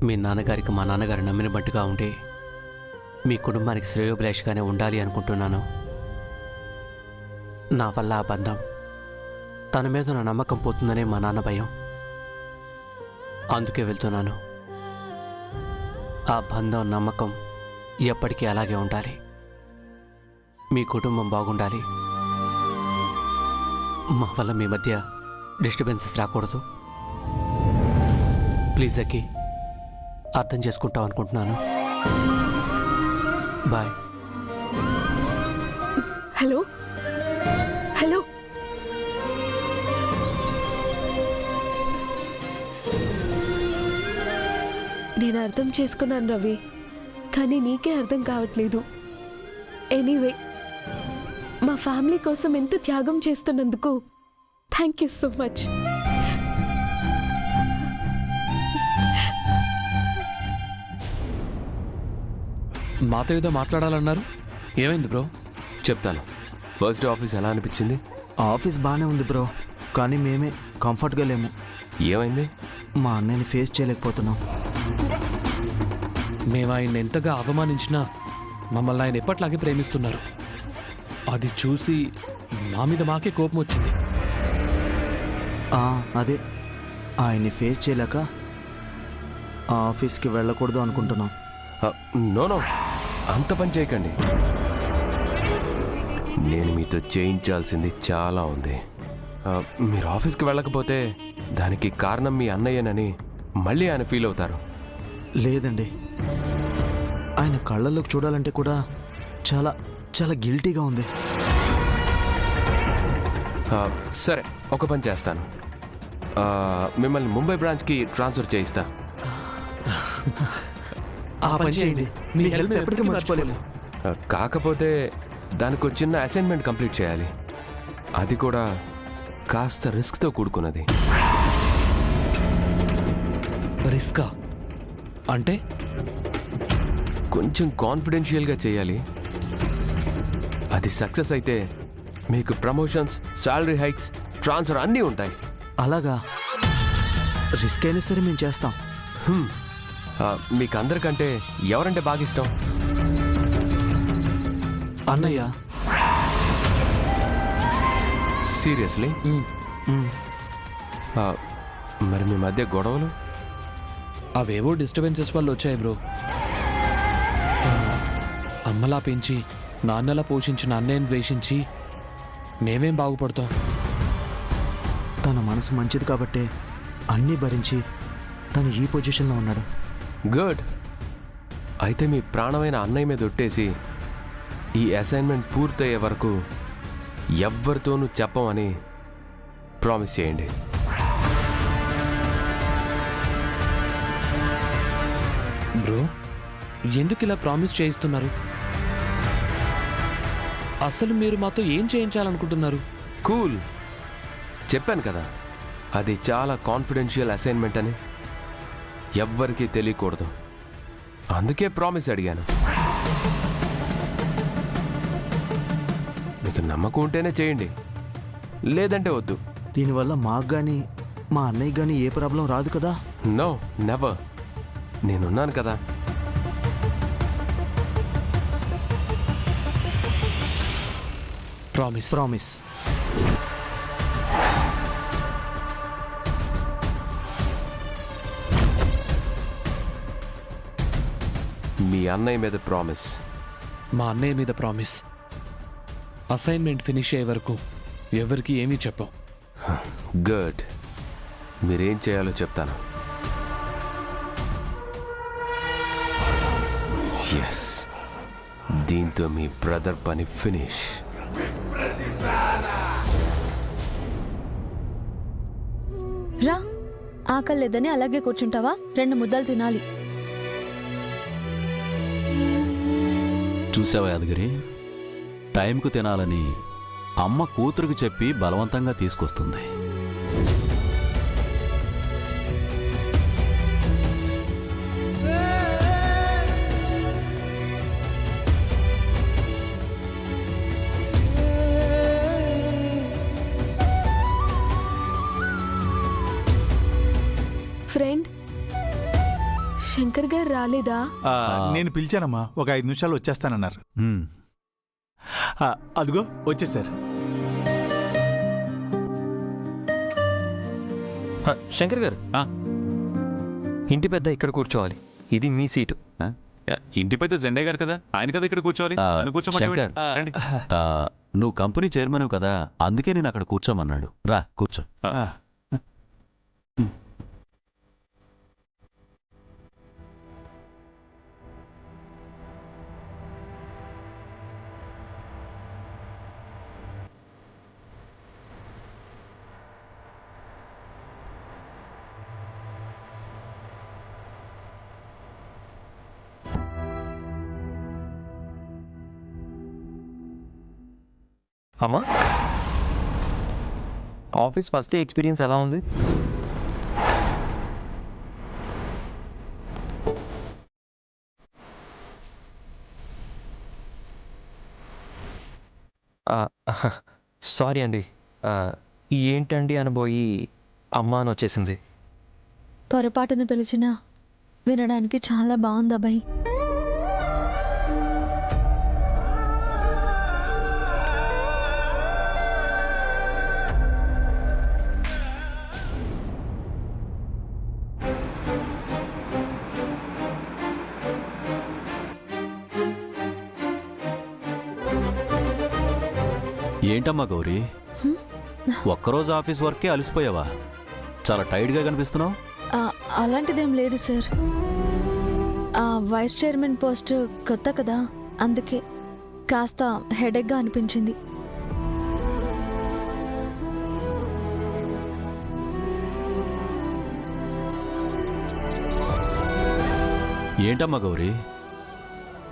మీ నాన్నగారికి మా నాన్నగారు నమ్మిన బట్టుగా ఉండి మీ కుటుంబానికి శ్రేయోభిలాషిగానే ఉండాలి అనుకుంటున్నాను. నా వల్ల ఆ బంధం తన మీద నా నమ్మకం పోతుందనే మా నాన్న భయం. అందుకే వెళ్తున్నాను. ఆ బంధం నమ్మకం ఎప్పటికీ అలాగే ఉండాలి. మీ కుటుంబం బాగుండాలి. మా వల్ల మీ మధ్య డిస్టర్బెన్సెస్ రాకూడదు. ప్లీజ్ అక్కి, అర్థం చేసుకుంటాం అనుకుంటున్నాను. బాయ్. హలో హలో, నేను అర్థం చేసుకున్నాను రవి, కానీ నీకే అర్థం కావట్లేదు. ఎనీవే, మా ఫ్యామిలీ కోసం ఎంత త్యాగం చేస్తున్నందుకు థ్యాంక్ యూ సో మచ్. మాతో ఏదో మాట్లాడాలన్నారు, ఏమైంది బ్రో? చెప్తాను. ఫస్ట్ డే ఆఫీస్ ఎలా అనిపించింది? ఆఫీస్ బాగానే ఉంది బ్రో, కానీ మేమే కంఫర్ట్గా లేము. ఏమైంది? మా అన్నయ్యని ఫేస్ చేయలేకపోతున్నాం. మేము ఆయన ఎంతగా అవమానించినా మమ్మల్ని ఆయన ఎప్పట్లాగే ప్రేమిస్తున్నారు. అది చూసి మా మీద మాకే కోపం వచ్చింది. అదే ఆయన్ని ఫేస్ చేయలేక ఆఫీస్కి వెళ్ళకూడదు అనుకుంటున్నాం. నో, అంత పని చేయకండి. నేను మీతో చేయించాల్సింది చాలా ఉంది. మీరు ఆఫీస్కి వెళ్ళకపోతే దానికి కారణం మీ అన్నయ్యనని మళ్ళీ ఆయన ఫీల్ అవుతారు. లేదండి, ఆయన కళ్ళల్లోకి చూడాలంటే కూడా చాలా చాలా గిల్టీగా ఉంది. సరే, ఒక పని చేస్తాను. మిమ్మల్ని ముంబై బ్రాంచ్కి ట్రాన్స్ఫర్ చేయిస్తా. ఆ పని చేయండి, మీ హెల్ప్ ఎప్పటికీ మర్చిపోలేము. కాకపోతే దానికి ఒక చిన్న అసైన్మెంట్ కంప్లీట్ చేయాలి. అది కూడా కాస్త రిస్క్తో కూడుకున్నది. రిస్కా అంటే? కొంచెం కాన్ఫిడెన్షియల్గా చేయాలి. అది సక్సెస్ అయితే మీకు ప్రమోషన్స్, శాలరీ హైక్స్, ట్రాన్స్ఫర్ అన్నీ ఉంటాయి. అలాగా? రిస్క్ అయినా సరే మేము చేస్తాం. మీకు అందరికంటే ఎవరంటే బాగా ఇష్టం? అన్నయ్య. సీరియస్లీ? మరి మీ మధ్య గొడవలు? అవేవో డిస్టర్బెన్సెస్ వల్ల వచ్చాయి బ్రో. అమ్మలా పెంచి నాన్నలా పోషించిన అన్నయ్యని ద్వేషించి మేమేం బాగుపడతాం? తన మనసు మంచిది కాబట్టే అన్నీ భరించి తను ఈ పొజిషన్లో ఉన్నాడు. గుడ్. అయితే మీ ప్రాణమైన అన్నయ్య మీద ఒట్టేసి ఈ అసైన్మెంట్ పూర్తయ్యే వరకు ఎవ్వరితోనూ చెప్పమని ప్రామిస్ చేయండి. బ్రో, ఎందుకు ఇలా ప్రామిస్ చేయిస్తున్నారు? అసలు మీరు మాతో ఏం చేయించాలనుకుంటున్నారు? కూల్. చెప్పాను కదా, అది చాలా కాన్ఫిడెన్షియల్ అసైన్మెంట్ అని. ఎవ్వరికీ తెలియకూడదు. అందుకే ప్రామిస్ అడిగాను. మీకు నమ్మకం ఉంటేనే చేయండి, లేదంటే వద్దు. దీనివల్ల మాకు కానీ మా అన్నయ్య కానీ ఏ ప్రాబ్లం రాదు కదా? No, never. నేనున్నాను కదా. ప్రామిస్. ప్రామిస్. మీ అన్నయ్య మీద ప్రామిస్. మా అన్నయ్య మీద ప్రామిస్. అసైన్మెంట్ ఫినిష్ అయ్యే వరకు ఎవరికి ఏమీ చెప్పం. గుడ్. మీరేం చేయాలో చెప్తాను. ఎస్, దీంతో మీ బ్రదర్ పని ఫినిష్. రా, ఆకలి లేదని అలాగే కూర్చుంటావా? 2 ముద్దలు తినాలి. చూసావా యాదగిరి, టైంకు తినాలని అమ్మ కూతురికి చెప్పి బలవంతంగా తీసుకొస్తుంది. ఫ్రెండ్, శంకర్ గారు రాలేదా? నేను పిలిచానమ్మా, ఒక 5 నిమిషాలు వచ్చేస్తానన్నారు. హ్మ్. అదిగో వచ్చేసారు. శంకర్ గారు, ఇంటి పెద్ద ఇక్కడ కూర్చోవాలి. ఇది మీ సీటు. ఇంటి పెద్ద జెండే గారు కదా, ఆయన కదా ఇక్కడ కూర్చోవాలి. ఆయన కూర్చోమంటే శంకర్, రండి. నువ్వు కంపెనీ చైర్మన్ కదా, అందుకే నేను అక్కడ కూర్చోమన్నాడు. రా కూర్చో. అమ్మా, ఆఫీస్ ఫస్ట్ డే ఎక్స్పీరియన్స్ ఎలా ఉంది? సారీ అండి, ఏంటండి అనబోయి అమ్మ అని వచ్చేసింది. పొరపాటున పిలిచినా వినడానికి చాలా బాగుంది అబ్బాయి. ఏంటమ్మా గౌరీ, ఒక్కరోజు ఆఫీస్ వర్కే అలసిపోయావా? చాలా టైర్డ్గా కనిపిస్తున్నావు. అలాంటిదేం లేదు సార్. వైస్ చైర్మన్ పోస్ట్ కొత్త కదా, అందుకే కాస్త హెడేక్గా అనిపించింది. ఏంటమ్మా గౌరీ,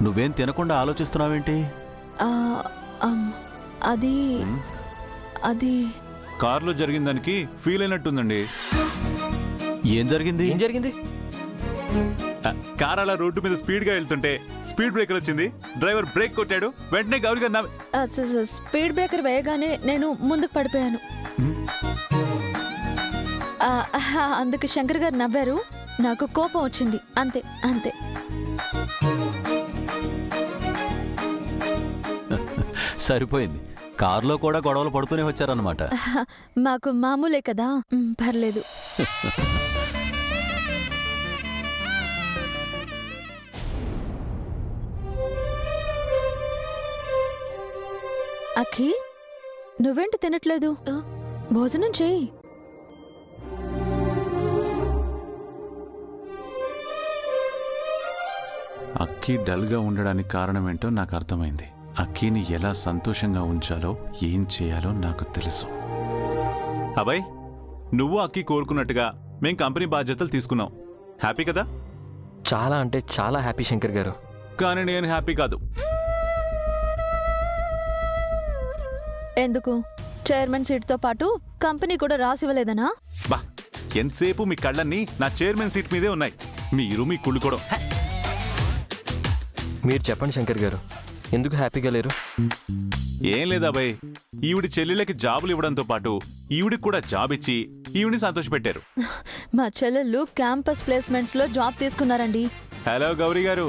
నువ్వేం తినకుండా ఆలోచిస్తున్నావేంటి? అది కారులో జరిగిన దానికి ఫీల్ అయినట్టుందండి. ఏం జరిగింది? ఏం జరిగింది? కార్ అలా రోడ్డు మీద స్పీడ్ గా వెళ్తుంటే స్పీడ్ బ్రేకర్ వచ్చింది, డ్రైవర్ బ్రేక్ కొట్టాడు, వెంటనే గౌరీ గారు స్పీడ్ బ్రేకర్ వేయగానే నేను ముందుకు పడిపోయాను. అందుకు శంకర్ గారు నవ్వారు, నాకు కోపం వచ్చింది, అంతే అంతే. సరిపోయింది, కారులో కూడా గొడవలు పడుతూనే వచ్చారన్నమాట. మాకు మామూలే కదా, పర్లేదు. అఖి, నువ్వేంటి తినట్లేదు? భోజనం చేయి. అక్కీ డల్గా ఉండడానికి కారణం ఏంటో నాకు అర్థమైంది. అక్కీని ఎలా సంతోషంగా ఉంచాలో, ఏం చేయాలో నాకు తెలుసు. అబ్బాయ్, నువ్వు అక్కీ కోరుకున్నట్టుగా మేం కంపెనీ బాధ్యతలు తీసుకున్నాం. హ్యాపీ కదా? చాలా అంటే చాలా హ్యాపీ శంకర్ గారు. కానీ నేను హ్యాపీ కాదు. ఎందుకు? చైర్మన్ సీట్తో పాటు కంపెనీ కూడా రాసివ్వలేదనా? బా, ఎంతసేపు మీ కళ్ళన్నీ నా చైర్మన్ సీట్ మీదే ఉన్నాయి. మీరు మీ కుళ్ళు కూడా. మీరు చెప్పండి శంకర్ గారు, ఎందుకు హ్యాపీగా లేరు? ఏం లేదా అబ్బాయ్, ఈవిడి చెల్లెళ్ళకి జాబులు ఇవ్వడంతో పాటు ఈవిడికి కూడా జాబ్ ఇచ్చి ఈవిడిని సంతోషపెట్టారు. మా చెల్లెళ్ళు క్యాంపస్ ప్లేస్మెంట్స్ లో జాబ్ తీసుకున్నారండి. హలో గౌరీ గారు,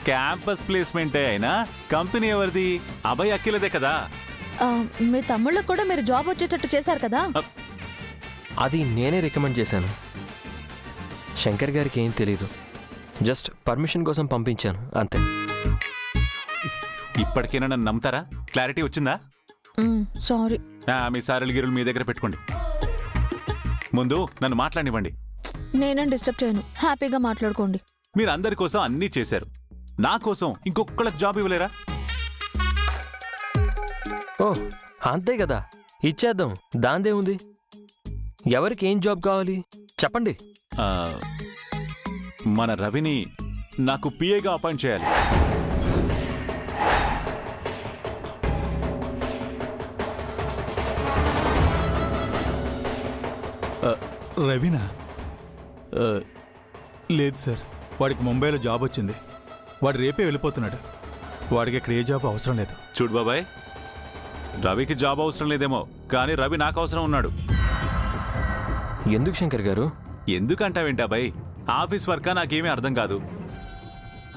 క్యాంపస్ ప్లేస్మెంటే అయినా కంపెనీ ఎవరిది? అబ్బాయి అక్కిలదే కదా. మీ తమ్ముళ్ళకు కూడా మీరు జాబ్ వచ్చేటట్టు చేశారు కదా. అది నేనే రికమెండ్ చేశాను. శంకర్ గారికి ఏం తెలీదు, జస్ట్ పర్మిషన్ కోసం పంపించాను అంతే. ఇప్పటికైనా నన్ను నమ్ముతారా? క్లారిటీ వచ్చిందా? సారీ. మీ సారెలు గిరులు మీ దగ్గర పెట్టుకోండి. ముందు నన్ను మాట్లాడివ్వండి. నేనేం డిస్టర్బ్ చేయను, హ్యాపీగా మాట్లాడుకోండి. మీరు అందరి కోసం అన్నీ చేశారు, నా కోసం ఇంకొకళ్ళకి జాబ్ ఇవ్వలేరా? ఓ అంతే కదా, ఇచ్చేద్దాం, దాందే ఉంది. ఎవరికి ఏం జాబ్ కావాలి చెప్పండి. మన రవిని నాకు పిఏగా అపాయింట్ చేయాలి. రవినా? లేదు సార్, వాడికి ముంబైలో జాబ్ వచ్చింది. వాడు రేపే వెళ్ళిపోతున్నాడు. వాడికి ఇక్కడ ఏ జాబ్ అవసరం లేదు. చూడు బాబాయ్, రవికి జాబ్ అవసరం లేదేమో, కానీ రవి నాకు అవసరం ఉన్నాడు. ఎందుకు శంకర్ గారు? ఎందుకంటావేంటి అబ్బాయి? ఆఫీస్ వర్కా నాకేమీ అర్థం కాదు.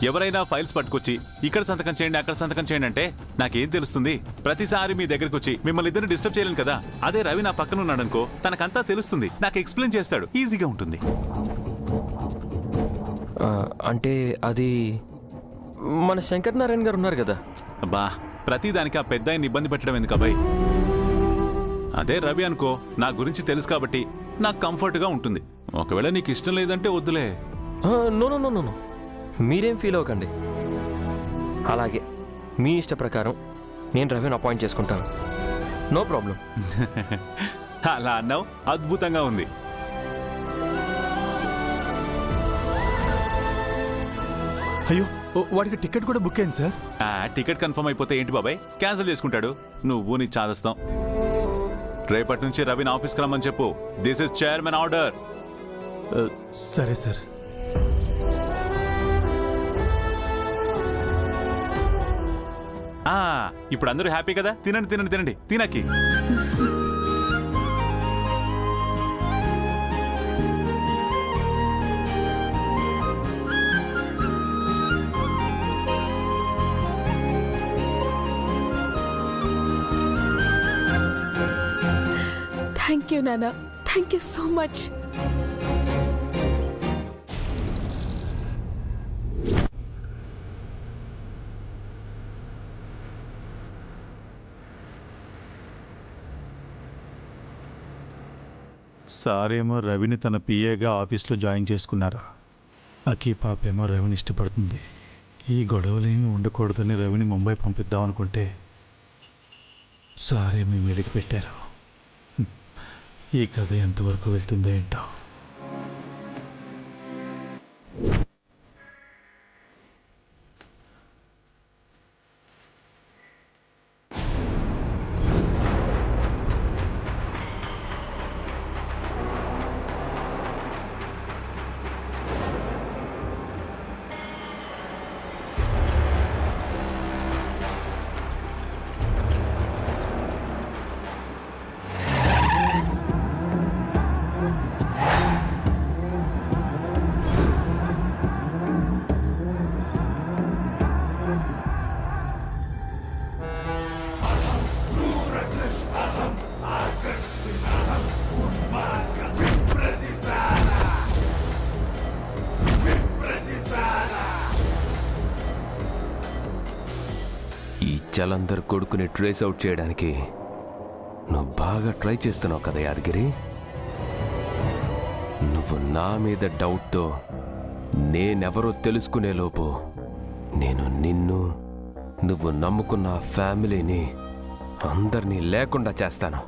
ఎవరైనా ఫైల్స్ పట్టుకొచ్చి ఇక్కడ సంతకం చేయండి అక్కడ సంతకం చేయండి అంటే నాకేం తెలుస్తుంది? ప్రతిసారి మీ దగ్గరకు వచ్చి మిమ్మల్ని ఇద్దరు డిస్టర్బ్ చేయలేను కదా. అదే రవి నా పక్కన ఉన్నాడనుకో, తనకంతా తెలుస్తుంది, నాకు ఎక్స్ప్లెయిన్ చేస్తాడు, ఈజీగా ఉంటుంది. అంటే అది మన శంకర్ నారాయణ గారు ఉన్నారు కదా. అబ్బా, ప్రతిదానికి ఆ పెద్ద ఆయన ఇబ్బంది పెట్టడం ఎందుకు అబ్బాయి? అదే రవి అనుకో, నా గురించి తెలుసు కాబట్టి నాకు కంఫర్ట్గా ఉంటుంది. ఒకవేళ నీకు ఇష్టం లేదంటే వద్దులే. నో నో నో నో, మీరేం ఫీల్ అవ్వకండి. అలాగే మీ ఇష్ట ప్రకారం నేను రవిని అపాయింట్ చేసుకుంటాను. No problem. అలా అన్నావు, అద్భుతంగా ఉంది. అయ్యో, వాడికి టికెట్ కూడా బుక్ అయింది సార్. టికెట్ కన్ఫర్మ్ అయిపోతే ఏంటి బాబాయ్, క్యాన్సిల్ చేసుకుంటాడు. నువ్వు నీ చాదస్తాం. రేపటి నుంచి రవిని ఆఫీస్కి రమ్మని చెప్పు. This is chairman order. సరే సార్. ఇప్పుడు అందరూ హ్యాపీ కదా? తినండి తినండి తినండి, తినకి. థ్యాంక్ యూ నాన్న, thank you so much. Sir ఏమో రవిని తన పిఏగా ఆఫీస్లో జాయిన్ చేసుకున్నారు. అకీ పాపేమో రవిని ఇష్టపడుతుంది. ఈ గొడవలేమీ ఉండకూడదని రవిని ముంబై పంపిద్దాం అనుకుంటే సార్ ఏమీ వెలికి పెట్టారు. ఈ కథ ఎంతవరకు వెళ్తుందో ఏంటో. ఈ జలంధర్ కొడుకుని ట్రేస్ అవుట్ చేయడానికి నువ్వు బాగా ట్రై చేస్తున్నావు కదా యాదగిరి. నువ్వు నా మీద డౌట్తో నేనెవరో తెలుసుకునేలోపు నేను నిన్ను, నువ్వు నమ్ముకున్న ఫ్యామిలీని అందరినీ లేకుండా చేస్తాను.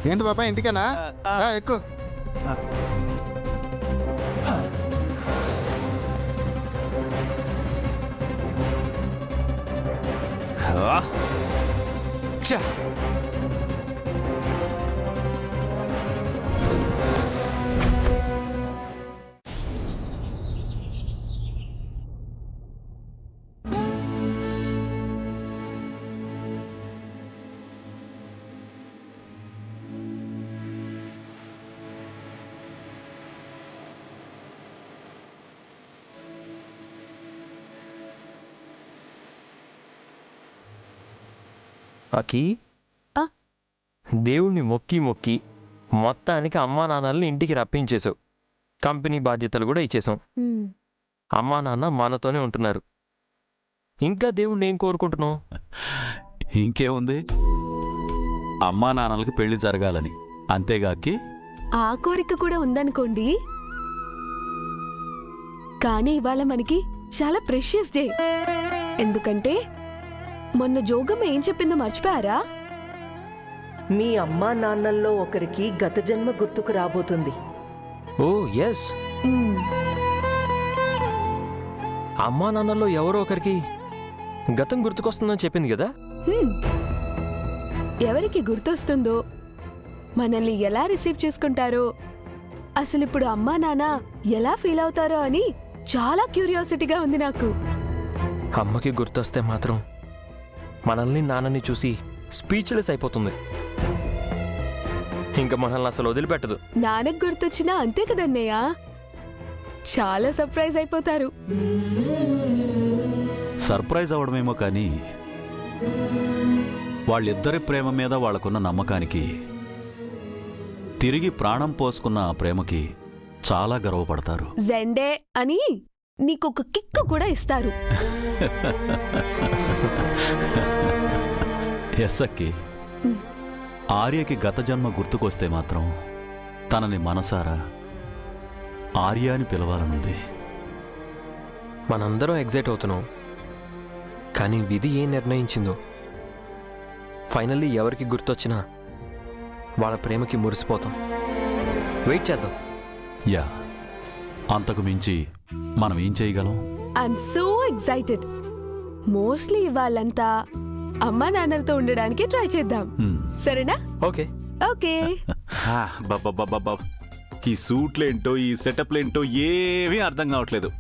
ఏంటి బాబా, ఇంటికేనా? ఎక్కువ అకి ఆ? దేవుణ్ణి మొక్కి మొక్కి మొత్తానికి అమ్మా నాన్నల్ని ఇంటికి రప్పించేసావు. కంపెనీ బాధ్యతలు కూడా ఇచ్చేసాం. అమ్మా నాన్న మనతోనే ఉంటున్నారు. ఇంకా దేవుణ్ణి ఏం కోరుకుంటున్నావు? ఇంకేముంది, అమ్మా నాన్నలకి పెళ్లి జరగాలని, అంతేగాకి ఆ కోరిక కూడా ఉందనుకోండి. కానీ ఇవాళ మనకి చాలా ప్రెషియస్ డే. ఎందుకంటే మొన్న జోగమ్మ ఏం చెప్పిందో మర్చిపోయారా? మీ అమ్మా నాన్నల్లో ఒకరికి గత జన్మ గుర్తుకు రాబోతుంది. ఓ ఎస్, మ్మ్. అమ్మా నాన్నల్లో ఎవరో ఒకరికి గతం గుర్తుకొస్తుందని చెప్పింది కదా. హ్మ్. ఎవరికి గుర్తొస్తుందో, మనల్ని ఎలా రిసీవ్ చేసుకుంటారో, అసలు ఇప్పుడు అమ్మా నాన్న ఎలా ఫీల్ అవుతారో అని చాలా క్యూరియాసిటీగా ఉంది నాకు. అమ్మకి గుర్తొస్తే మాత్రం మనల్ని నాన్నని చూసి స్పీచ్లెస్ అయిపోతుంది. ఇంకా మనల్ని అసలు వదిలిపెట్టదు. నాన్నకు గుర్తొచ్చినా అంతే కదన్నయ్య, చాలా సర్ప్రైజ్ అయిపోతారు. సర్ప్రైజ్ అవడమేమో కానీ వాళ్ళిద్దరి ప్రేమ మీద వాళ్ళకున్న నమ్మకానికి, తిరిగి ప్రాణం పోసుకున్న ఆ ప్రేమకి చాలా గర్వపడతారు. జెండే అని నీకొక కిక్ కూడా ఇస్తారు. ఎస్ అక్కి, ఆర్యకి గత జన్మ గుర్తుకొస్తే మాత్రం తనని మనసారా ఆర్య అని పిలవాలనుంది. మనందరం ఎగ్జైట్ అవుతున్నాం, కానీ విధి ఏం నిర్ణయించిందో. ఫైనల్లీ ఎవరికి గుర్తొచ్చినా వాళ్ళ ప్రేమకి మురిసిపోతాం. వెయిట్ చేద్దాం. యా, అంతకు మించి మనం ఏం చేయగలం? I'm so excited. మోస్ట్లీ ఇవాళంతా అమ్మా నాన్నలతో ఉండడానికి ట్రై చేద్దాం. సరేనా? ఓకే. ఓకే. బాబా, ఈ సూట్లేంటో ఈ సెటప్లేంటో ఏమీ అర్థం కావట్లేదు.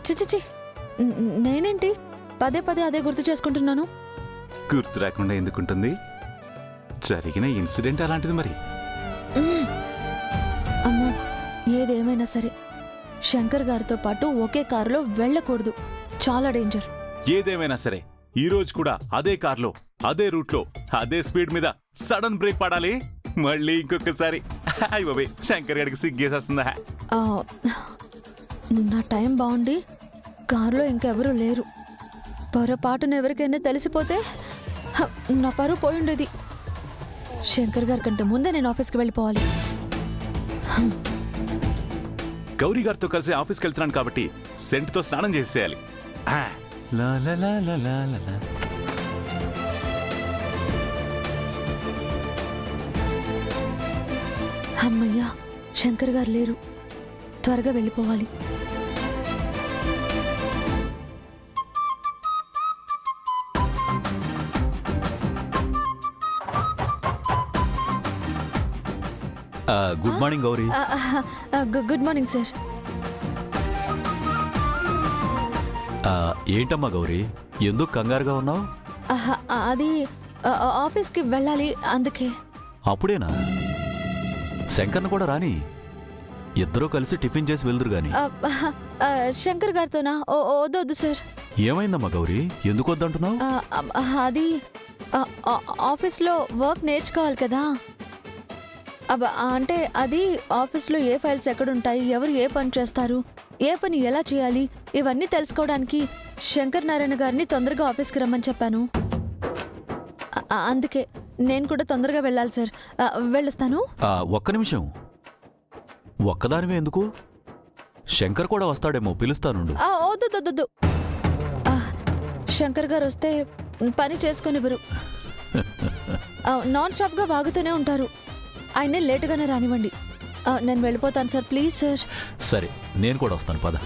చిచి, నేనేంటి పదే పదే అదే గుర్తు చేసుకుంటున్నాను? గుర్తు రాకుండా ఎందుకుంటుంది? జరిగిన ఇన్సిడెంట్ అలాంటిది మరి. అమ్మో, ఏదేమైనా సరే శంకర్ గారితో పాటు ఒకే కారులో వెళ్ళకూడదు. చాలా డేంజర్. ఏదేమైనా సరే ఈ రోజు కూడా అదే కార్లో, అదే రూట్లో, అదే స్పీడ్ మీద సడన్ బ్రేక్ పడాలి. మళ్ళీ ఇంకొకసారి అయ్యో శంకర్ గారికి సిగ్గేసేస్తుందా? నా టైం బాగుండి కారులో ఇంకెవరూ లేరు. పొరపాటున ఎవరికైనా తెలిసిపోతే నా పరువు పోయి ఉండేది. శంకర్ గారి కంటే ముందే నేను ఆఫీస్కి వెళ్ళిపోవాలి. గౌరీ గారితో కలిసి ఆఫీస్కి వెళ్తున్నాను కాబట్టి సెంట్తో స్నానం చేసేయాలి. అమ్మయ్యా, శంకర్ గారు లేరు. త్వరగా వెళ్ళిపోవాలి. Good morning Gauri. Good morning sir. ఏంటమ్మా గౌరీ, ఎందుకు కంగారుగా ఉన్నావు? అది ఆఫీస్కి వెళ్ళాలి, అందుకే. అప్పుడేనా? శంకర్ను కూడా రాని, ఇద్దరూ కలిసి టిఫిన్ చేసి వెళ్దురు గాని. శంకర్ గారితోనా? వద్దు సార్. ఏమైందమ్మా గౌరీ, ఎందుకు వద్దంటున్నావు? అది ఆఫీస్లో వర్క్ నేర్చుకోవాలి కదా. అంటే అది ఆఫీస్లో ఏ ఫైల్స్ ఎక్కడుంటాయి, ఎవరు ఏ పని చేస్తారు, ఏ పని ఎలా చేయాలి, ఇవన్నీ తెలుసుకోవడానికి శంకర్ నారాయణ గారిని తొందరగా ఆఫీస్కి రమ్మని చెప్పాను. అందుకే నేను కూడా తొందరగా వెళ్ళాలి సార్. వెళ్ళొస్తాను. ఒక్క నిమిషం, ఒక్కదానివే ఎందుకు? శంకర్ కూడా వస్తాడేమో, పిలుస్తానుండు. వద్దు. శంకర్ గారు వస్తే పని చేసుకునివ్వరు. నాన్ స్టాప్గా వాగుతూనే ఉంటారు. ఆయనే లేటుగానే రానివ్వండి. నేను వెళ్ళిపోతాను సార్, ప్లీజ్ సార్. సరే నేను కూడా వస్తాను పద.